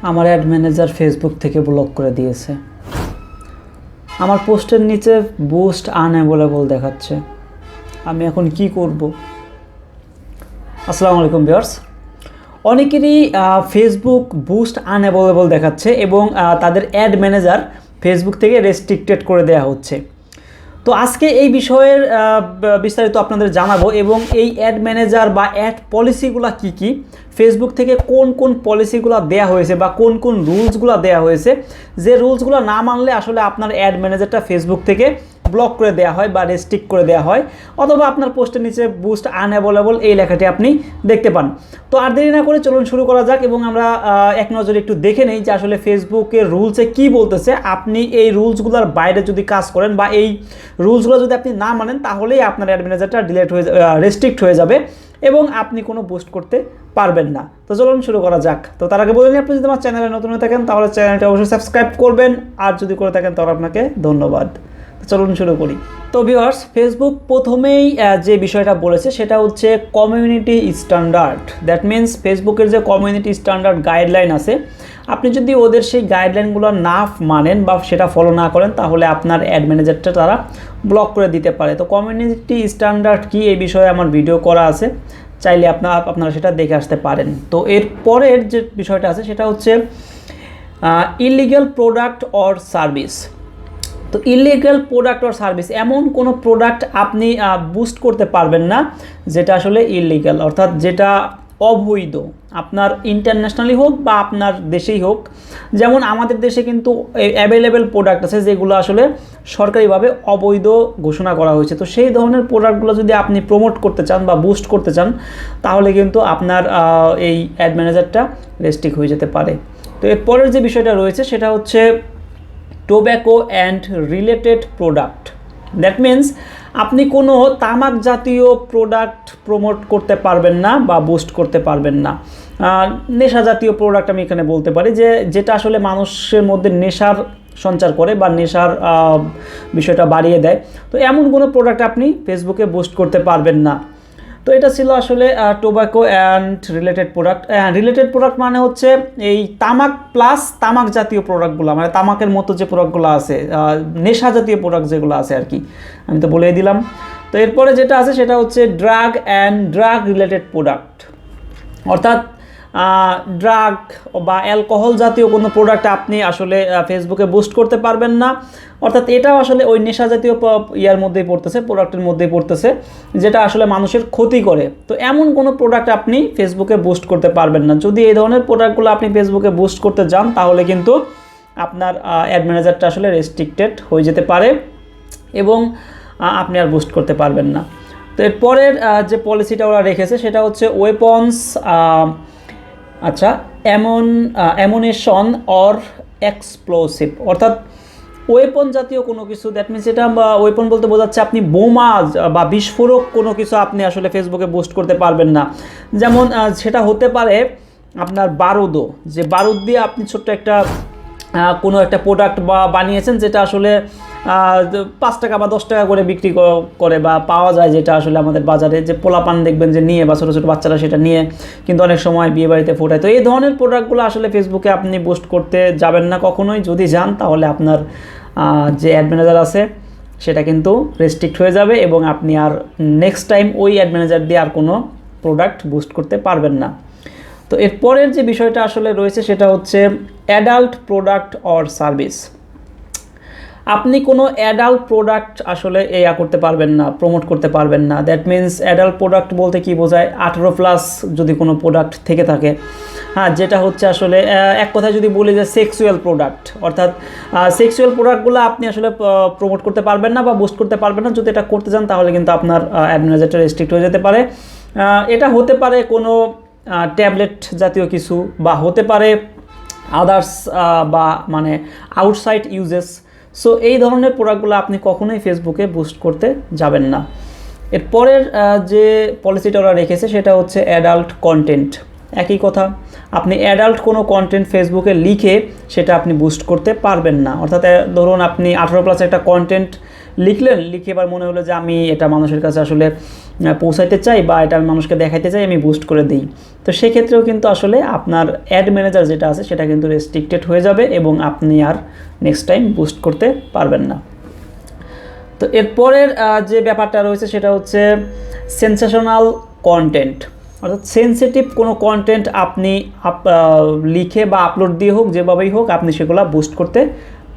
আমার add manager Facebook থেকে block করে দিয়েছে। আমার পোস্টের নিচে বুস্ট আনঅ্যাভেলেবল দেখাচ্ছে। আমি এখন কি করব? আসসালামু আলাইকুম ভিউয়ার্স। অনেকেরই ফেসবুক বুস্ট আনঅ্যাভেলেবল দেখাচ্ছে এবং তাদের অ্যাড ম্যানেজার ফেসবুক থেকে রেস্ট্রিক্টেড করে দেওয়া হচ্ছে। তো আজকে এই বিষয়ের বিস্তারিত আপনাদের জানাবো এবং এই অ্যাড ম্যানেজার বা অ্যাড পলিসিগুলো কি ফেসবুক থেকে কোন কোন পলিসিগুলো দেয়া হয়েছে বা কোন কোন রুলসগুলো দেয়া হয়েছে, যে রুলসগুলো না মানলে আসলে আপনার অ্যাড ম্যানেজারটা ফেসবুক থেকে ব্লক করে দেওয়া হয় বা রেস্ট্রিক্ট করে দেওয়া হয়, অথবা আপনার পোস্টের নিচে বুস্ট আনঅ্যাভেলেবল এই লেখাটি আপনি দেখতে পান। তো আর দেরি না করে চলুন শুরু করা যাক এবং আমরা এক নজরে একটু দেখে নেই যে আসলে ফেসবুকের রুলসে কি বলতেছে। আপনি এই রুলসগুলোর বাইরে যদি কাজ করেন বা এই রুলসগুলো যদি আপনি না মানেন, তাহলেই আপনার অ্যাড ম্যানেজারটা রেস্ট্রিক্ট হয়ে যাবে এবং আপনি কোনো বুস্ট করতে পারবেন না। তো চলুন শুরু করা যাক। তো তার আগে বলে নিই, আপনি যদি আমার চ্যানেলে নতুন হয়ে থাকেন তাহলে চ্যানেলটা অবশ্যই সাবস্ক্রাইব করবেন, আর যদি করে থাকেন তাহলে আপনাকে ধন্যবাদ। চলুন শুরু করি। তো ভিউয়ার্স, ফেসবুক প্রথমেই যে বিষয়টা বলেছে সেটা হচ্ছে কমিউনিটি স্ট্যান্ডার্ড। দ্যাট মিন্স ফেসবুকের যে কমিউনিটি স্ট্যান্ডার্ড গাইডলাইন আছে, আপনি যদি ওদের সেই গাইডলাইনগুলো না মানেন বা সেটা ফলো না করেন, তাহলে আপনার অ্যাড ম্যানেজারটা তারা ব্লক করে দিতে পারে। তো কমিউনিটি স্ট্যান্ডার্ড কি, এই বিষয়ে আমার ভিডিও করা আছে, চাইলে আপনারা সেটা দেখে আসতে পারেন। তো এর পরের যে বিষয়টা আছে সেটা হচ্ছে ইলিগ্যাল প্রোডাক্ট অর সার্ভিস। তো ইলিগ্যাল প্রোডাক্ট অর সার্ভিস, এমন কোনো প্রোডাক্ট আপনি বুস্ট করতে পারবেন না যেটা আসলে ইলিগ্যাল, অর্থাৎ যেটা অবৈধ, আপনার ইন্টারন্যাশনালি হোক বা আপনার দেশেই হোক। যেমন আমাদের দেশে কিন্তু অ্যাভেলেবেল প্রোডাক্ট আছে যেগুলো আসলে সরকারিভাবে অবৈধ ঘোষণা করা হয়েছে। তো সেই ধরনের প্রোডাক্টগুলো যদি আপনি প্রমোট করতে চান বা বুস্ট করতে চান, তাহলে কিন্তু আপনার এই অ্যাড ম্যানেজারটা রেস্ট্রিক্ট হয়ে যেতে পারে। তো এর পরের যে বিষয়টা রয়েছে সেটা হচ্ছে tobacco and related product. That means আপনি কোনো তামাক জাতীয় প্রোডাক্ট প্রমোট করতে পারবেন না বা বুস্ট করতে পারবেন না। নেশা জাতীয় প্রোডাক্ট আমি এখানে বলতে পারি, যেটা আসলে মানুষের মধ্যে নেশার সঞ্চার করে বা নেশার বিষয়টা বাড়িয়ে দেয়। তো এমন কোনো প্রোডাক্ট আপনি ফেসবুকে বুস্ট করতে পারবেন না। তো এটা ছিল আসলে tobacco and related product. Related product মানে হচ্ছে এই তামাক প্লাস তামাক জাতীয় প্রোডাক্টগুলো, মানে তামাকের মতো যে প্রোডাক্টগুলো আছে, নেশা জাতীয় প্রোডাক্ট যেগুলো আছে আর কি, আমি তো বলেই দিলাম। তো এরপরে যেটা আছে সেটা হচ্ছে drug and drug related product, অর্থাৎ ড্রাগ বা অ্যালকোহল জাতীয় কোনো প্রোডাক্ট আপনি আসলে ফেসবুকে বুস্ট করতে পারবেন না। অর্থাৎ এটাও আসলে ওই নেশা জাতীয় ইয়ার মধ্যেই পড়তেছে, প্রোডাক্টের মধ্যেই পড়তেছে, যেটা আসলে মানুষের ক্ষতি করে। তো এমন কোনো প্রোডাক্ট আপনি ফেসবুকে বুস্ট করতে পারবেন না। যদি এই ধরনের প্রোডাক্টগুলো আপনি ফেসবুকে বুস্ট করতে যান, তাহলে কিন্তু আপনার অ্যাড ম্যানেজারটা আসলে রেস্ট্রিক্টেড হয়ে যেতে পারে এবং আপনি আর বুস্ট করতে পারবেন না। তো এরপরের যে পলিসিটা ওরা রেখেছে সেটা হচ্ছে ওয়েপন্স, অ্যামুনিশন অর এক্সপ্লোসিভ, অর্থাৎ ওয়েপন জাতীয় কোনো কিছু। দ্যাট মিনস এটা ওয়েপন বলতে বোঝাচ্ছে আপনি বোমা বা বিস্ফোরক কোনো কিছু আপনি আসলে ফেসবুকে বুস্ট করতে পারবেন না। যেমন সেটা হতে পারে আপনার বারুদও, যে বারুদ দিয়ে আপনি ছোট্ট একটা কোনো একটা প্রোডাক্ট বানিয়েছেন, যেটা আসলে 5 টাকা বা 10 টাকা করে বিক্রি করে বা পাওয়া যায়, যেটা আসলে আমাদের বাজারে যে পোলাপান দেখবেন যে নিয়ে, বা ছোটো ছোটো বাচ্চারা সেটা নিয়ে কিন্তু অনেক সময় বিয়ে বাড়িতে ফোটায়। তো এই ধরনের প্রোডাক্টগুলো আসলে ফেসবুকে আপনি বুস্ট করতে যাবেন না কখনোই। যদি যান তাহলে আপনার যে অ্যাড ম্যানেজার আছে সেটা কিন্তু রেস্ট্রিক্ট হয়ে যাবে এবং আপনি আর নেক্সট টাইম ওই অ্যাড ম্যানেজার দিয়ে আর কোনো প্রোডাক্ট বুস্ট করতে পারবেন না। তো এরপরের যে বিষয়টা আসলে রয়েছে সেটা হচ্ছে অ্যাডাল্ট প্রোডাক্ট অর সার্ভিস। আপনি কোনো অ্যাডাল্ট প্রোডাক্ট আসলে করতে পারবেন না, প্রমোট করতে পারবেন না। দ্যাট মিন্স অ্যাডাল্ট প্রোডাক্ট বলতে কি বোঝায়, 18+ যদি কোনো প্রোডাক্ট থেকে থাকে, যেটা হচ্ছে আসলে এক কথায় যদি বলি যে সেক্সুয়াল প্রোডাক্ট, অর্থাৎ সেক্সুয়াল প্রোডাক্টগুলো আপনি আসলে প্রমোট করতে পারবেন না বা বুস্ট করতে পারবেন না। যদি এটা করতে চান তাহলে কিন্তু আপনার অ্যাড ম্যানেজারটা রেস্ট্রিক্ট হয়ে যেতে পারে। এটা হতে পারে কোনো ট্যাবলেট জাতীয় কিছু, বা হতে পারে আদার্স বা মানে আউটসাইড ইউজেস। সো এই ধরনের প্রোডাক্টগুলো আপনি কখনোই ফেসবুকে বুস্ট করতে যাবেন না। এরপরের যে পলিসিটা ওরা রেখেছে সেটা হচ্ছে অ্যাডাল্ট কন্টেন্ট। একই কথা, আপনি অ্যাডাল্ট কোনো কন্টেন্ট ফেসবুকে লিখে সেটা আপনি বুস্ট করতে পারবেন না। অর্থাৎ ধরুন আপনি 18+ একটা কন্টেন্ট লিখলেন, লিখে এবার মনে হলো যে আমি এটা মানুষের কাছে আসলে পৌঁছাইতে চাই বা এটা আমি মানুষকে দেখাইতে চাই, আমি বুস্ট করে দিই। তো সেক্ষেত্রেও কিন্তু আসলে আপনার অ্যাড ম্যানেজার যেটা আছে সেটা কিন্তু রেস্ট্রিক্টেড হয়ে যাবে এবং আপনি আর নেক্সট টাইম বুস্ট করতে পারবেন না। তো এরপরের যে ব্যাপারটা রয়েছে সেটা হচ্ছে সেন্সেশনাল কন্টেন্ট, অর্থাৎ সেন্সিটিভ কোনো কন্টেন্ট আপনি লিখে বা আপলোড দিয়ে হোক, যেভাবেই হোক আপনি সেগুলো বুস্ট করতে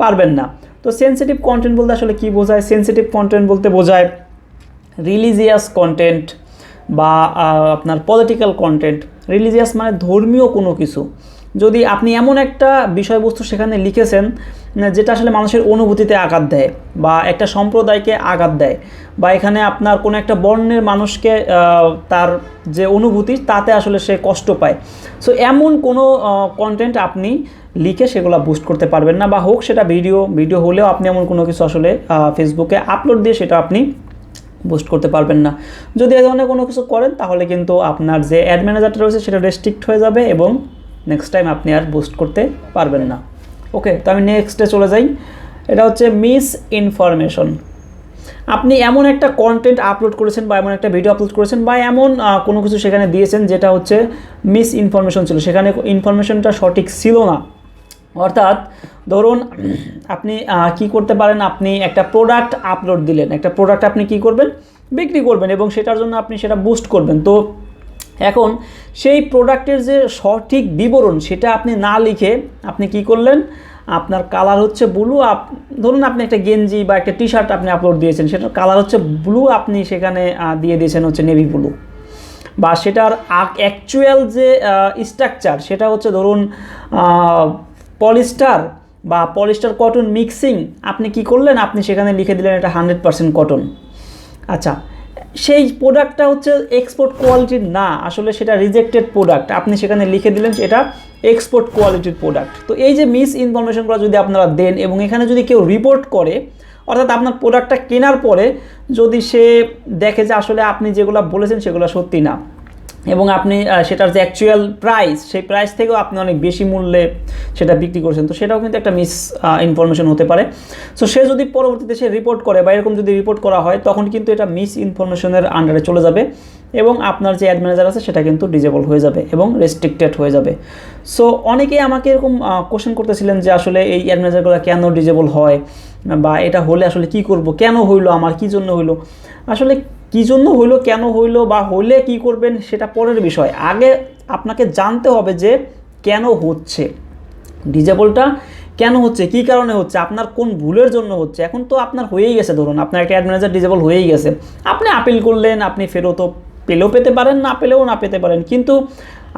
পারবেন না। তো সেন্সিটিভ কন্টেন্ট বলতে আসলে কী বোঝায়? সেন্সিটিভ কন্টেন্ট বলতে বোঝায় রিলিজিয়াস কন্টেন্ট বা আপনার পলিটিক্যাল কন্টেন্ট। রিলিজিয়াস মানে ধর্মীয় কোনো কিছু, যদি আপনি এমন একটা বিষয়বস্তু সেখানে লিখেছেন যেটা আসলে মানুষের অনুভূতিতে আঘাত দেয় বা একটা সম্প্রদায়কে আঘাত দেয়, বা এখানে আপনার কোনো একটা বর্ণের মানুষকে তার যে অনুভূতি তাতে আসলে সে কষ্ট পায়, সো এমন কোনো কন্টেন্ট আপনি লিখে সেগুলো বুস্ট করতে পারবেন না, বা হোক সেটা ভিডিও হলেও আপনি এমন কোনো কিছু আসলে ফেসবুকে আপলোড দিয়ে সেটা আপনি বুস্ট করতে পারবেন না। যদি এই ধরনের কোনো কিছু করেন তাহলে কিন্তু আপনার যে অ্যাড ম্যানেজারটা রয়েছে সেটা রেস্ট্রিক্ট হয়ে যাবে এবং নেক্সট টাইম আপনি আর বুস্ট করতে পারবেন না। ওকে, তো আমি নেক্সটে চলে যাই। এটা হচ্ছে মিস ইনফরমেশন। আপনি এমন একটা কন্টেন্ট আপলোড করেছেন বা এমন একটা ভিডিও আপলোড করেছেন বা এমন কোনো কিছু সেখানে দিয়েছেন যেটা হচ্ছে মিস ইনফরমেশন ছিল, সেখানে ইনফরমেশনটা সঠিক ছিল না। অর্থাৎ ধরুন আপনি কি করতে পারেন, আপনি একটা প্রোডাক্ট আপলোড দিলেন, একটা প্রোডাক্ট আপনি কি করবেন, বিক্রি করবেন এবং সেটার জন্য আপনি সেটা বুস্ট করবেন। তো এখন সেই প্রোডাক্টের যে সঠিক বিবরণ সেটা আপনি না লিখে আপনি কি করলেন, আপনার কালার হচ্ছে ব্লু, ধরুন আপনি একটা গেঞ্জি বা একটা টি শার্ট আপনি আপলোড দিয়েছেন, সেটার কালার হচ্ছে ব্লু, আপনি সেখানে দিয়ে দিয়েছেন হচ্ছে নেভি ব্লু, বা সেটার অ্যাকচুয়াল যে স্ট্রাকচার সেটা হচ্ছে ধরুন পলিস্টার বা পলিস্টার কটন মিক্সিং, আপনি কি করলেন, আপনি সেখানে লিখে দিলেন এটা 100% কটন। আচ্ছা, সেই প্রোডাক্টটা হচ্ছে এক্সপোর্ট কোয়ালিটির না, আসলে সেটা রিজেক্টেড প্রোডাক্ট, আপনি সেখানে লিখে দিলেন এটা এক্সপোর্ট কোয়ালিটির প্রোডাক্ট। তো এই যে মিস ইনফরমেশনগুলো যদি আপনারা দেন এবং এখানে যদি কেউ রিপোর্ট করে, অর্থাৎ আপনার প্রোডাক্টটা কেনার পরে যদি সে দেখে যে আসলে আপনি যেগুলো বলেছেন সেগুলো সত্যি না এবং আপনি সেটার যে অ্যাকচুয়াল প্রাইস সেই প্রাইস থেকেও আপনি অনেক বেশি মূল্যে সেটা বিক্রি করছেন, তো সেটাও কিন্তু একটা মিস ইনফরমেশন হতে পারে। সো সে যদি পরবর্তীতে সে রিপোর্ট করে বা এরকম যদি রিপোর্ট করা হয় তখন কিন্তু এটা মিস ইনফরমেশনের আন্ডারে চলে যাবে এবং আপনার যে অ্যাড ম্যানেজার আছে সেটা কিন্তু ডিজেবল হয়ে যাবে এবং রেস্ট্রিক্টেড হয়ে যাবে। সো অনেকেই আমাকে এরকম কোশ্চেন করতেছিলেন যে আসলে এই অ্যাড ম্যানেজারগুলো কেন ডিজেবল হয় বা এটা হলে আসলে কি করব, কেন হইলো, আমার কী জন্য হইলো। আসলে কী জন্য হইলো, কেন হইলো বা হইলে কি করবেন সেটা পরের বিষয়, আগে আপনাকে জানতে হবে যে কেন হচ্ছে ডিজেবলটা, কেন হচ্ছে, কী কারণে হচ্ছে, আপনার কোন ভুলের জন্য হচ্ছে। এখন তো আপনার হয়েই গেছে, ধরুন আপনার একটা অ্যাড ম্যানেজার ডিজেবল হয়েই গেছে, আপনি আপিল করলেন, আপনি ফেরতও পেলেও পেতে পারেন, না পেলেও না পেতে পারেন, কিন্তু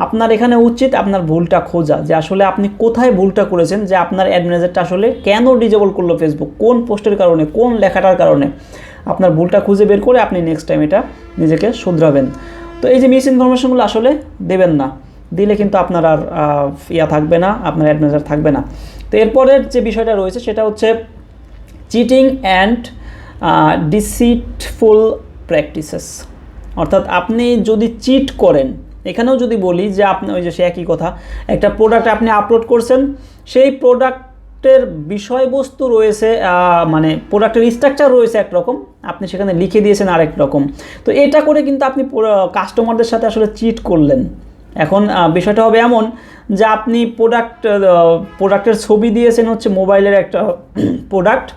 আপনার এখানে উচিত আপনার ভুলটা খোঁজা, যে আসলে আপনি কোথায় ভুলটা করেছেন, যে আপনার অ্যাড ম্যানেজারটা আসলে কেন ডিজেবল করলো ফেসবুক, কোন পোস্টের কারণে, কোন লেখাটার কারণে। আপনার ভুলটা খুঁজে বের করে আপনি নেক্সট টাইম এটা নিজেকে শুধরাবেন। তো এই যে মিস ইনফরমেশনগুলো আসলে দেবেন না, দিলে কিন্তু আপনার আর থাকবে না, আপনার অ্যাড ম্যানেজার থাকবে না। তো এরপরের যে বিষয়টা রয়েছে সেটা হচ্ছে চিটিং অ্যান্ড ডিসিটফুল প্র্যাকটিসেস। অর্থাৎ আপনি যদি চিট করেন, এখানেও যদি বলি যে আপনি ওই যে সে একই কথা, একটা প্রোডাক্ট আপনি আপলোড করছেন, সেই প্রোডাক্টের বিষয়বস্তু রয়েছে মানে প্রোডাক্টের স্ট্রাকচার রয়েছে একরকম, আপনি সেখানে লিখে দিয়েছেন আরেক রকম। তো এটা করে কিন্তু আপনি কাস্টমারদের সাথে আসলে চিট করলেন। এখন বিষয়টা হবে এমন যে আপনি প্রোডাক্টের ছবি দিয়েছেন হচ্ছে মোবাইলের একটা প্রোডাক্ট,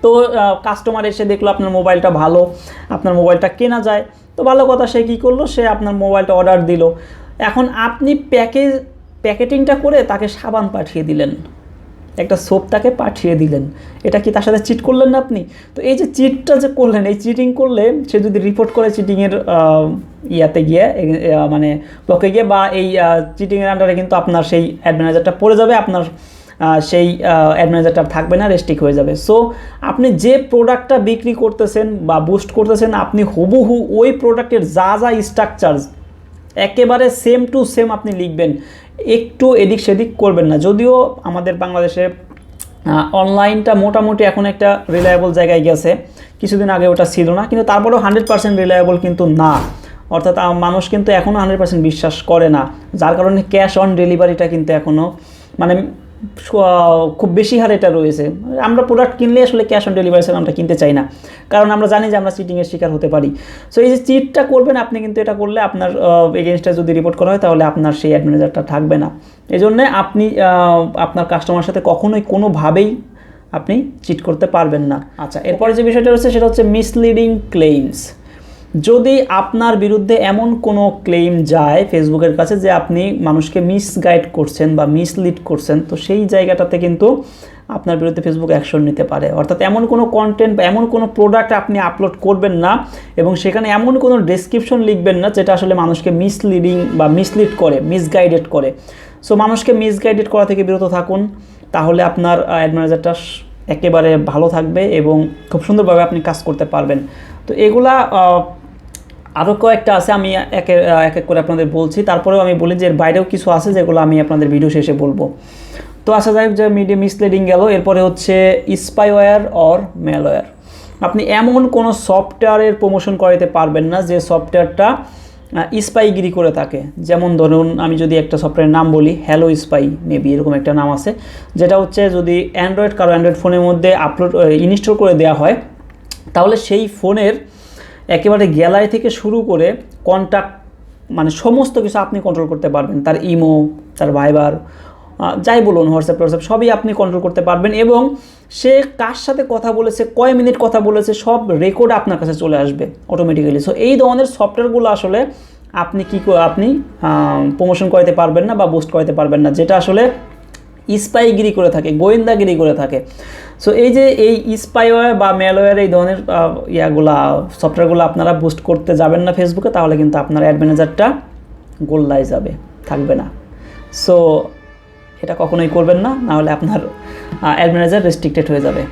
তো কাস্টমার এসে দেখলো আপনার মোবাইলটা ভালো, আপনার মোবাইলটা কেনা যায়, তো ভালো কথা, সে কী করলো, সে আপনার মোবাইলটা অর্ডার দিল। এখন আপনি প্যাকেটিংটা করে তাকে সাবান পাঠিয়ে দিলেন, একটা সোপ তাকে পাঠিয়ে দিলেন, এটা কি তার সাথে চিট করলেন না আপনি? তো এই যে চিটটা যে করলেন, এই চিটিং করলে সে যদি রিপোর্ট করে চিটিংয়ের ইয়াতে গিয়ে মানে ব্লকে গিয়ে, বা এই চিটিংয়ের আন্ডারে কিন্তু আপনার সেই অ্যাড ম্যানেজারটা পড়ে যাবে, আপনার সেই অ্যাড ম্যানেজারটা থাকবে না, রেস্ট্রিক্ট হয়ে যাবে। সো আপনি যে প্রোডাক্টটা বিক্রি করতেছেন বা বুস্ট করতেছেন, আপনি হুবহু ওই প্রোডাক্টের যা যা স্ট্রাকচার একেবারে সেম টু সেম আপনি লিখবেন, একটু এদিক সেদিক করবেন না। যদিও আমাদের বাংলাদেশে অনলাইনটা মোটামুটি এখন একটা রিলায়েবল জায়গায় গেছে, কিছুদিন আগে ওটা ছিল না, কিন্তু তারপরেও 100% রিলায়েবল কিন্তু না। অর্থাৎ মানুষ কিন্তু এখনও 100% বিশ্বাস করে না, যার কারণে ক্যাশ অন ডেলিভারিটা কিন্তু এখনও মানে খুব বেশি হারে এটা রয়েছে। আমরা প্রোডাক্ট কিনলে আসলে ক্যাশ অন ডেলিভারি ছাড়া আমরা কিনতে চাই না, কারণ আমরা জানি যে আমরা চিটিংয়ের শিকার হতে পারি। সো এই যে চিটটা করবেন আপনি, কিন্তু এটা করলে আপনার এগেনস্টে যদি রিপোর্ট করা হয় তাহলে আপনার সেই অ্যাড ম্যানেজারটা থাকবে না। এই জন্যে আপনি আপনার কাস্টমারের সাথে কখনোই কোনোভাবেই আপনি চিট করতে পারবেন না। আচ্ছা, এরপরে যে বিষয়টা রয়েছে সেটা হচ্ছে মিসলিডিং ক্লেইমস। যদি আপনার বিরুদ্ধে এমন কোনো ক্লেইম যায় ফেসবুকের কাছে যে আপনি মানুষকে মিসগাইড করছেন বা মিসলিড করছেন, তো সেই জায়গাটাতে কিন্তু আপনার বিরুদ্ধে ফেসবুক অ্যাকশন নিতে পারে। অর্থাৎ এমন কোনো কন্টেন্ট বা এমন কোনো প্রোডাক্ট আপনি আপলোড করবেন না এবং সেখানে এমন কোনো ডেসক্রিপশন লিখবেন না যেটা আসলে মানুষকে মিসলিডিং বা মিসলিড করে, মিসগাইডেড করে। সো মানুষকে মিসগাইডেড করা থেকে বিরত থাকুন, তাহলে আপনার অ্যাড ম্যানেজারটা একেবারে ভালো থাকবে এবং খুব সুন্দরভাবে আপনি কাজ করতে পারবেন। তো এগুলা আরও কয়েকটা আছে, আমি এক এক করে আপনাদের বলছি, তারপরেও আমি বলি যে এর বাইরেও কিছু আছে যেগুলো আমি আপনাদের ভিডিও শেষে বলবো। তো আসা যাক যে মিডিয়া মিসলিডিং গেল, এরপরে হচ্ছে স্পাইওয়্যার অর ম্যালওয়্যার। আপনি এমন কোনো সফটওয়্যারের প্রমোশন করাতে পারবেন না যে সফটওয়্যারটা স্পাইগিরি করে থাকে। যেমন ধরুন আমি যদি একটা সফটওয়্যারের নাম বলি, হ্যালো স্পাই মেবি এরকম একটা নাম আছে, যেটা হচ্ছে যদি কারো অ্যান্ড্রয়েড ফোনের মধ্যে ইনস্টল করে দেওয়া হয়, তাহলে সেই ফোনের একেবারে গ্যালারি থেকে শুরু করে কন্ট্যাক্ট মানে সমস্ত কিছু আপনি কন্ট্রোল করতে পারবেন। তার ইমো, তার ভাইবার, যাই বলুন, হোয়াটসঅ্যাপ সবই আপনি কন্ট্রোল করতে পারবেন এবং সে কার সাথে কথা বলেছে, কয় মিনিট কথা বলেছে, সব রেকর্ড আপনার কাছে চলে আসবে অটোমেটিক্যালি। সো এই ধরনের সফটওয়্যারগুলো আসলে আপনি আপনি প্রমোশন করাতে পারবেন না বা বুস্ট করাতে পারবেন না, যেটা আসলে স্পাইগিরি করে থাকে, গোয়েন্দাগিরি করে থাকে। সো এই যে এই স্পাইওয়্যার বা ম্যালওয়্যার এই ধরনের সফটওয়্যারগুলো আপনারা বুস্ট করতে যাবেন না ফেসবুকে, তাহলে কিন্তু আপনার অ্যাড ম্যানেজারটা গোল্লায় যাবে, থাকবে না। সো এটা কখনোই করবেন না, নাহলে আপনার অ্যাড ম্যানেজার রেস্ট্রিক্টেড হয়ে যাবে।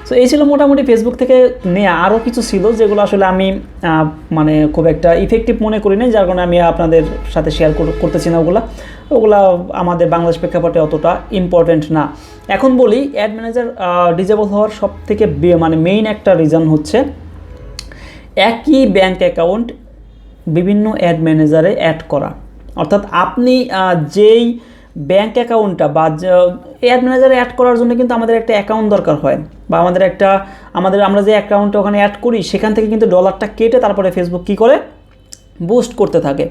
সো এই ছিল মোটামুটি ফেসবুক থেকে নেওয়া। আরও কিছু ছিল যেগুলো আসলে আমি মানে খুব একটা ইফেক্টিভ মনে করি না, যার কারণে আমি আপনাদের সাথে শেয়ার করতেছি না। ওগুলা আমাদের বাংলাদেশ প্রেক্ষাপটে অতটা ইম্পর্টেন্ট না। এখন বলি অ্যাড ম্যানেজার ডিজেবল হওয়ার সব থেকে মানে মেইন একটা রিজন হচ্ছে একই ব্যাঙ্ক অ্যাকাউন্ট বিভিন্ন অ্যাড ম্যানেজারে অ্যাড করা। অর্থাৎ আপনি যেই ব্যাঙ্ক অ্যাকাউন্টটা বা অ্যাড ম্যানেজারে অ্যাড করার জন্য কিন্তু আমাদের একটা অ্যাকাউন্ট দরকার হয়, বা আমরা যে অ্যাকাউন্টটা ওখানে অ্যাড করি সেখান থেকে কিন্তু ডলারটা কেটে তারপরে ফেসবুক কী করে বুস্ট করতে থাকে।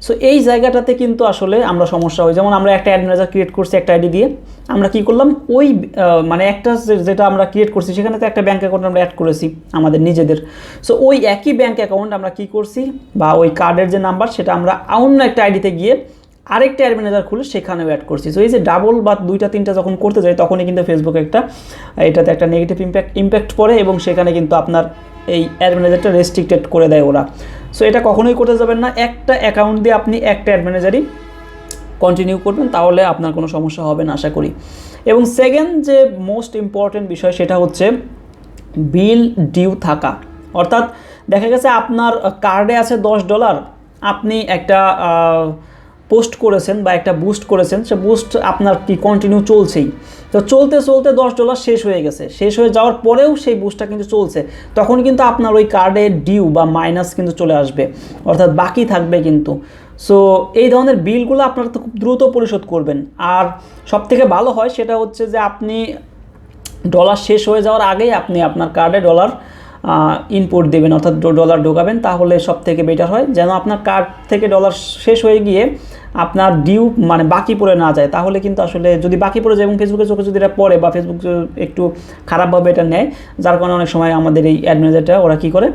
সো এই জায়গাটাতে কিন্তু আসলে আমরা সমস্যা হয়। যেমন আমরা একটা অ্যাড ম্যানেজার ক্রিয়েট করছি একটা আইডি দিয়ে, আমরা কি করলাম ওই মানে একটা যেটা আমরা ক্রিয়েট করছি সেখানে তো একটা ব্যাঙ্ক অ্যাকাউন্ট আমরা অ্যাড করেছি আমাদের নিজেদের। সো ওই একই ব্যাঙ্ক অ্যাকাউন্ট আমরা কি করছি, বা ওই কার্ডের যে নাম্বার সেটা আমরা অন্য একটা আইডিতে গিয়ে আরেকটা অ্যাড ম্যানেজার খুলে সেখানেও অ্যাড করছি। সো এই যে ডাবল বা দুইটা তিনটা যখন করতে যাই তখনই কিন্তু ফেসবুকে এটাতে একটা নেগেটিভ ইম্প্যাক্ট পড়ে এবং সেখানে কিন্তু আপনার এই অ্যাড ম্যানেজারটা রেস্ট্রিক্টেড করে দেয় ওরা। সো এটা কখনোই করতে যাবেন না। একটা অ্যাকাউন্ট দিয়ে আপনি একটা অ্যাড ম্যানেজারই কন্টিনিউ করবেন, তাহলে আপনার কোনো সমস্যা হবে না আশা করি। এবং সেকেন্ড যে মোস্ট ইম্পর্টেন্ট বিষয় সেটা হচ্ছে বিল ডিউ থাকা। অর্থাৎ দেখা গেছে আপনার কার্ডে আছে $10, আপনি একটা পোস্ট করেছেন বা একটা বুস্ট করেছেন, সে বুস্ট আপনার কি কন্টিনিউ চলছেই। তো চলতে চলতে $10 শেষ হয়ে গেছে, শেষ হয়ে যাওয়ার পরেও সেই বুস্টটা কিন্তু চলছে, তখন কিন্তু আপনার ওই কার্ডে ডিউ বা মাইনাস কিন্তু চলে আসবে, অর্থাৎ বাকি থাকবে কিন্তু। সো এই ধরনের বিলগুলো আপনারা তো খুব দ্রুত পরিশোধ করবেন। আর সবথেকে ভালো হয় সেটা হচ্ছে যে আপনি ডলার শেষ হয়ে যাওয়ার আগেই আপনি আপনার কার্ডে ডলার ইনপুট দেবেন, অর্থাৎ ডলার ঢোকাবেন, তাহলে সব থেকে বেটার হয়, যেন আপনার কার্ড থেকে ডলার শেষ হয়ে গিয়ে আপনার ডিউ মানে বাকি পড়ে না যায়। তাহলে কিন্তু আসলে যদি বাকি পড়ে যায় এবং ফেসবুকের চোখে যদি এটা পড়ে বা ফেসবুক একটু খারাপভাবে এটা নেয়, যার কারণে অনেক সময় আমাদের এই অ্যাড ম্যানেজারটা ওরা কী করে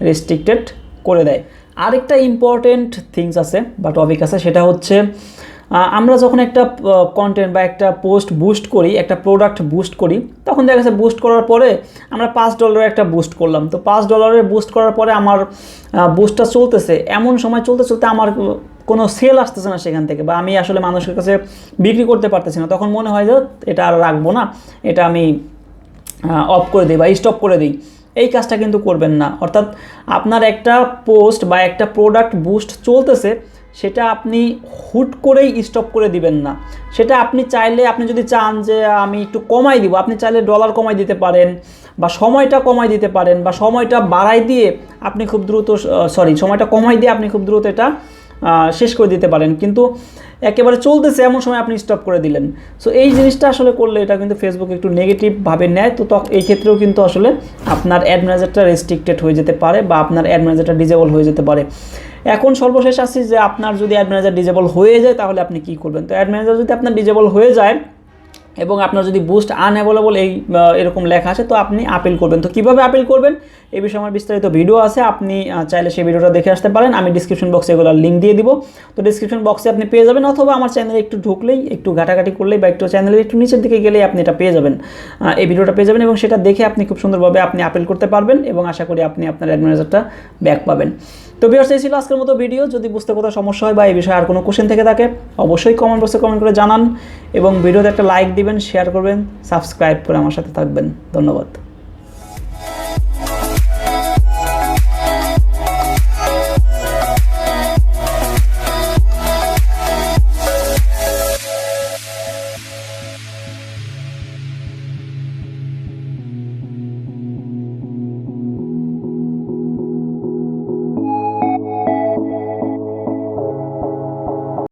রেস্ট্রিক্টেড করে দেয়। আরেকটা ইম্পর্টেন্ট থিংস আছে বা টপিক আছে, সেটা হচ্ছে আমরা যখন একটা কন্টেন্ট বা একটা পোস্ট বুস্ট করি, একটা প্রোডাক্ট বুস্ট করি, তখন দেখা যাচ্ছে বুস্ট করার পরে আমরা $5 একটা বুস্ট করলাম। তো $5 বুস্ট করার পরে আমার বুস্টটা চলতেছে, এমন সময় চলতে চলতে আমার কোনো সেল আসতেছে না সেখান থেকে, বা আমি আসলে মানুষের কাছে বিক্রি করতে পারতেছি না। তখন মনে হয় যে এটা আর রাখবো না, এটা আমি অফ করে দিই বা স্টপ করে দিই। এই কাজটা কিন্তু করবেন না। অর্থাৎ আপনার একটা পোস্ট বা একটা প্রোডাক্ট বুস্ট চলতেছে, সেটা আপনি হুট করেই স্টপ করে দিবেন না। সেটা আপনি চাইলে, আপনি যদি চান যে আমি একটু কমাই দিব, আপনি চাইলে ডলার কমাই দিতে পারেন বা সময়টা কমাই দিতে পারেন, বা সময়টা বাড়াই দিয়ে আপনি খুব দ্রুত সময়টা কমাই দিয়ে আপনি খুব দ্রুত এটা শেষ করে দিতে পারেন, কিন্তু একেবারে চলতেছে এমন সময় আপনি স্টপ করে দিলেন। সো এই জিনিসটা আসলে করলে এটা কিন্তু ফেসবুক একটু নেগেটিভভাবে নেয়। তো এই ক্ষেত্রেও কিন্তু আসলে আপনার অ্যাড ম্যানেজারটা রেস্ট্রিক্টেড হয়ে যেতে পারে বা আপনার অ্যাড ম্যানেজারটা ডিজেবল হয়ে যেতে পারে। এখন সর্বশেষ আসছি যে আপনার যদি অ্যাড ম্যানেজার ডিজেবল হয়ে যায় তাহলে আপনি কী করবেন। তো অ্যাড ম্যানেজার যদি আপনার ডিজেবল হয়ে যায় এবং আপনার যদি বুস্ট আনঅ্যাভেলেবল এরকম লেখা আছে, তো আপনি আপিল করবেন। তো কীভাবে আপিল করবেন এই বিষয়ে আমার বিস্তারিত ভিডিও আছে, আপনি চাইলে সেই ভিডিওটা দেখে আসতে পারেন। আমি ডিসক্রিপশন বক্সে এগুলোর লিঙ্ক দিয়ে দিব। তো ডিসক্রিপশন বক্সে আপনি পেয়ে যাবেন, অথবা আমার চ্যানেলে একটু ঢুকলেই, একটু ঘাটাঘাটি করলেই বা একটু চ্যানেলের একটু নিচের দিকে গেলেই আপনি এটা পেয়ে যাবেন, এই ভিডিওটা পেয়ে যাবেন, এবং সেটা দেখে আপনি খুব সুন্দরভাবে আপনি আপিল করতে পারবেন এবং আশা করি আপনি আপনার অ্যাড ম্যানেজারটা ব্যাক পাবেন। তো ভিউয়ার্স, এই ছিল আজকের মতো ভিডিও। যদি বুঝতে কোথাও সমস্যা হয় বা এই বিষয়ে আর কোনো কোশ্চেন থেকে থাকে অবশ্যই কমেন্ট বক্সে কমেন্ট করে জানান এবং ভিডিওতে একটা লাইক দিবেন, শেয়ার করবেন, সাবস্ক্রাইব করে আমার সাথে থাকবেন। ধন্যবাদ।